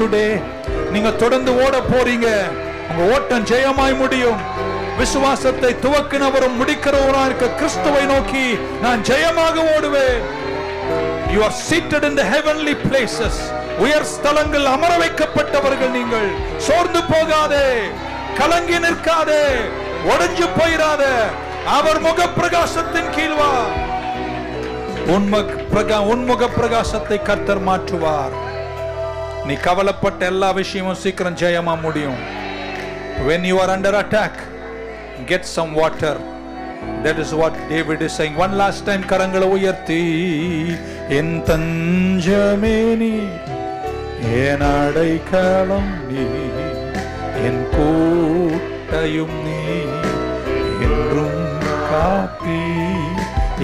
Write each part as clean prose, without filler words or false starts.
Today. நீங்க தொடர்ந்து ஓட போறீங்க. உங்க ஓட்டம் ஜெயமாய் முடியும். விசுவாசத்தை துவக்கினவரும் முடிக்கிறவராக இருக்க கிறிஸ்துவை நோக்கி நான் ஜெயமாக ஓடுவேன். You are seated in the heavenly places. உயர் ஸ்தலங்கள் அமர வைக்கப்பட்டவர்கள் நீங்கள். சோர்ந்து போகாதே, கலங்கி நிற்காதே, உடைஞ்சு போயிராத. அவர் முக பிரகாசத்தின் கீழ் வா. உன்முக பிரகாசத்தை கர்த்தர் மாற்றுவார். நீ கவலைப்பட்ட எல்லா விஷயமும் சீக்கிரம் ஜெயமா முடியும். When you are under attack, get some water. That is what David is saying. One last time கரங்களை உயர்த்தி, என் தஞ்சமே நீ, என் அடைக்கலம் நீ, என் கோட்டையும் நீ, என்றும் காப்பி.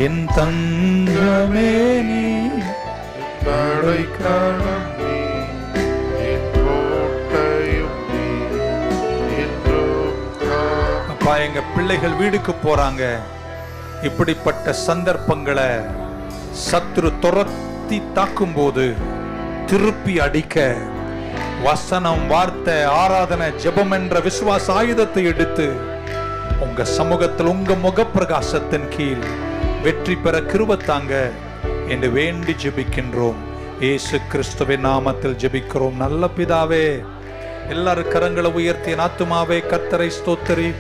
என் தஞ்சமே நீ, அடைக்கலம் நீ, என் கோட்டையும் நீ, என்றும் காப்பி. அப்பா, எங்க பிள்ளைகள் வீடுக்கு போறாங்க. இப்படிப்பட்ட சந்தர்ப்பங்களை சத்துரு துரத்தி தாக்கும் போது திருப்பி அடிக்க வசனம், வார்த்தை, ஆராதனை, ஜெபம் என்ற விசுவாச ஆயுதத்தை எடுத்து உங்க சமூகத்தில் உங்க முக பிரகாசத்தின் கீழ் வெற்றி பெற கிருபை தாங்க என்று வேண்டி ஜெபிக்கின்றோம். இயேசு கிறிஸ்துவின் நாமத்தில் ஜெபிக்கிறோம் நல்ல பிதாவே. எல்லாரும் கரங்களை உயர்த்தி, என் ஆத்துமாவே கர்த்தரை ஸ்தோத்தரி,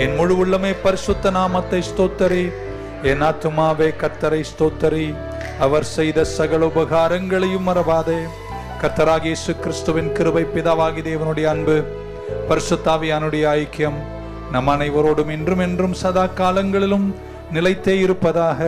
என் முழு உள்ளமே பரிசுத்த நாமத்தை ஸ்தோத்தரி. என் ஆத்துமாவே கர்த்தரை ஸ்தோத்தரி, அவர் செய்த சகல உபகாரங்களையும் மறவாதே. கர்த்தராகிய இயேசு கிறிஸ்துவின் கிருபை, பிதாவாகிய தேவனுடைய அன்பு, பரிசுத்த ஆவியானுடைய ஐக்கியம் நம் அனைவரோடும் இன்றும் என்றும் சதா காலங்களிலும் நிலைத்தே இருப்பதாக.